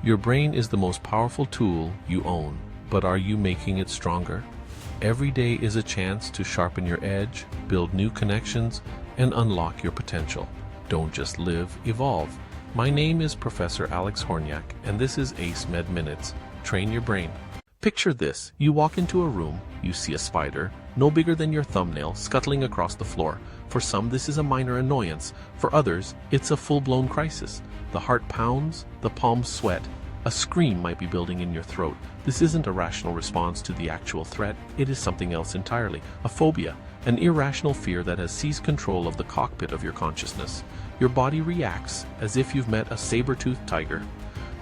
Your brain is the most powerful tool you own, but are you making it stronger? Every day is a chance to sharpen your edge, build new connections, and unlock your potential. Don't just live, evolve. My name is Professor Alex Horniak, and this is ACEMED Minutes. Train your brain. Picture this. You walk into a room, you see a spider, no bigger than your thumbnail, scuttling across the floor. For some, this is a minor annoyance. For others, it's a full-blown crisis. The heart pounds, the palms sweat. A scream might be building in your throat. This isn't a rational response to the actual threat. It is something else entirely. A phobia, an irrational fear that has seized control of the cockpit of your consciousness. Your body reacts as if you've met a saber-toothed tiger,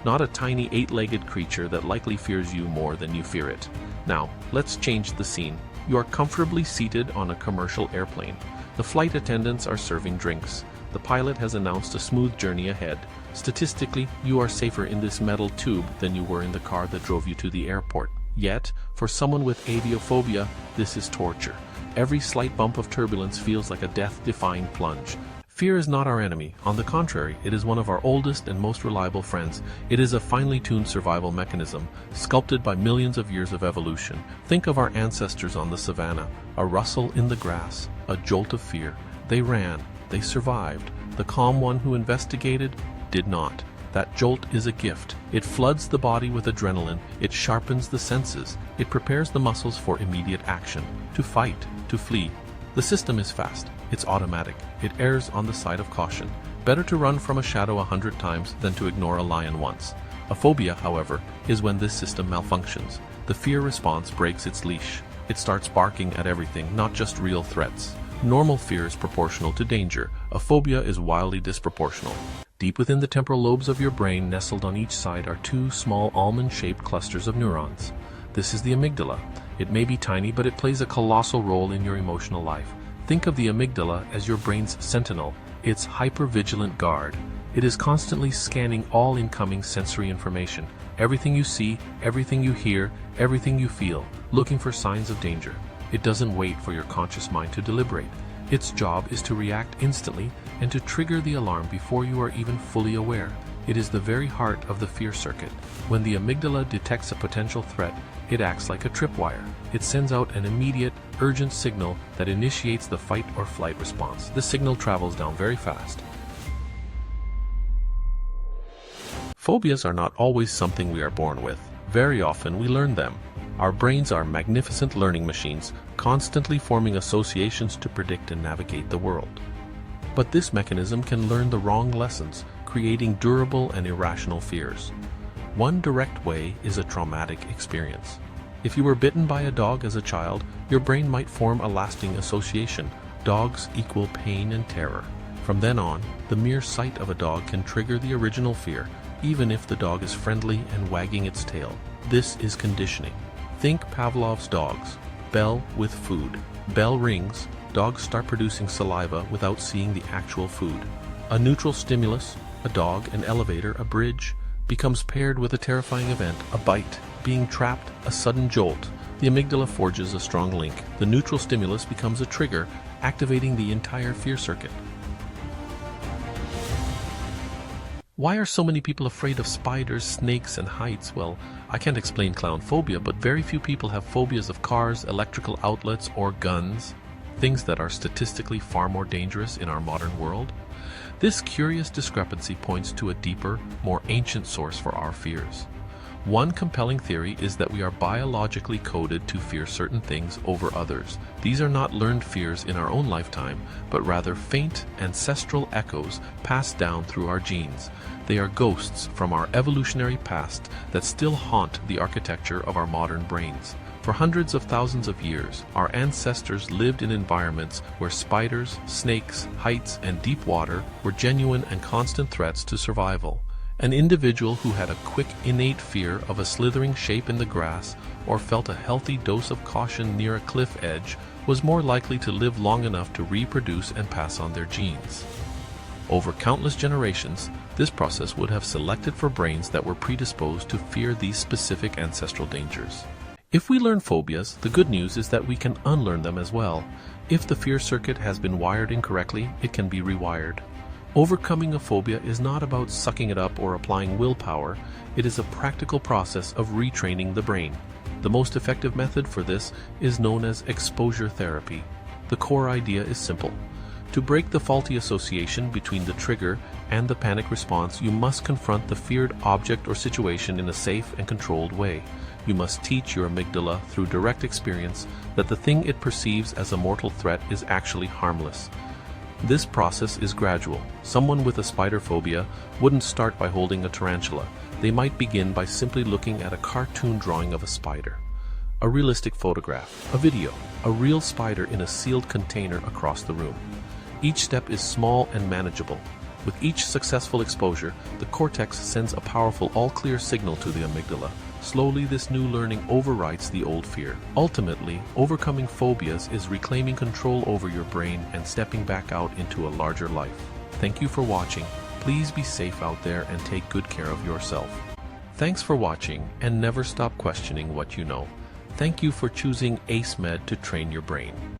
not a tiny eight-legged creature that likely fears you more than you fear it. Now, let's change the scene. You are comfortably seated on a commercial airplane. The flight attendants are serving drinks. The pilot has announced a smooth journey ahead. Statistically, you are safer in this metal tube than you were in the car that drove you to the airport. Yet, for someone with aviophobia, this is torture. Every slight bump of turbulence feels like a death-defying plunge. Fear is not our enemy. On the contrary, it is one of our oldest and most reliable friends. It is a finely tuned survival mechanism, sculpted by millions of years of evolution. Think of our ancestors on the savannah. A rustle in the grass, a jolt of fear. They ran. They survived. The calm one who investigated did not. That jolt is a gift. It floods the body with adrenaline. It sharpens the senses. It prepares the muscles for immediate action, to fight, to flee. The system is fast. It's automatic. It errs on the side of caution. Better to run from a shadow 100 times than to ignore a lion once. A phobia, however, is when this system malfunctions. The fear response breaks its leash. It starts barking at everything, not just real threats. Normal fear is proportional to danger. A phobia is wildly disproportional. Deep within the temporal lobes of your brain, nestled on each side, are two small almond-shaped clusters of neurons. This is the amygdala. It may be tiny, but it plays a colossal role in your emotional life. Think of the amygdala as your brain's sentinel, its hyper-vigilant guard. It is constantly scanning all incoming sensory information. Everything you see, everything you hear, everything you feel, looking for signs of danger. It doesn't wait for your conscious mind to deliberate. Its job is to react instantly and to trigger the alarm before you are even fully aware. It is the very heart of the fear circuit. When the amygdala detects a potential threat, it acts like a tripwire. It sends out an immediate, urgent signal that initiates the fight or flight response. This signal travels down very fast. Phobias are not always something we are born with. Very often we learn them. Our brains are magnificent learning machines, constantly forming associations to predict and navigate the world. But this mechanism can learn the wrong lessons, creating durable and irrational fears. One direct way is a traumatic experience. If you were bitten by a dog as a child, your brain might form a lasting association. Dogs equal pain and terror. From then on, the mere sight of a dog can trigger the original fear, even if the dog is friendly and wagging its tail. This is conditioning. Think Pavlov's dogs. Bell with food. Bell rings, dogs start producing saliva without seeing the actual food. A neutral stimulus, a dog, an elevator, a bridge, becomes paired with a terrifying event, a bite, being trapped, a sudden jolt. The amygdala forges a strong link. The neutral stimulus becomes a trigger, activating the entire fear circuit. Why are so many people afraid of spiders, snakes, and heights? Well, I can't explain clown phobia, but very few people have phobias of cars, electrical outlets, or guns, things that are statistically far more dangerous in our modern world. This curious discrepancy points to a deeper, more ancient source for our fears. One compelling theory is that we are biologically coded to fear certain things over others. These are not learned fears in our own lifetime, but rather faint ancestral echoes passed down through our genes. They are ghosts from our evolutionary past that still haunt the architecture of our modern brains. For hundreds of thousands of years, our ancestors lived in environments where spiders, snakes, heights, and deep water were genuine and constant threats to survival. An individual who had a quick, innate fear of a slithering shape in the grass or felt a healthy dose of caution near a cliff edge was more likely to live long enough to reproduce and pass on their genes. Over countless generations, this process would have selected for brains that were predisposed to fear these specific ancestral dangers. If we learn phobias, the good news is that we can unlearn them as well. If the fear circuit has been wired incorrectly, it can be rewired. Overcoming a phobia is not about sucking it up or applying willpower. It is a practical process of retraining the brain. The most effective method for this is known as exposure therapy. The core idea is simple. To break the faulty association between the trigger and the panic response, you must confront the feared object or situation in a safe and controlled way. You must teach your amygdala through direct experience that the thing it perceives as a mortal threat is actually harmless. This process is gradual. Someone with a spider phobia wouldn't start by holding a tarantula. They might begin by simply looking at a cartoon drawing of a spider, a realistic photograph, a video, a real spider in a sealed container across the room. Each step is small and manageable. With each successful exposure, the cortex sends a powerful all-clear signal to the amygdala. Slowly, this new learning overwrites the old fear. Ultimately, overcoming phobias is reclaiming control over your brain and stepping back out into a larger life. Thank you for watching. Please be safe out there and take good care of yourself. Thanks for watching, and never stop questioning what you know. Thank you for choosing ACEMED to train your brain.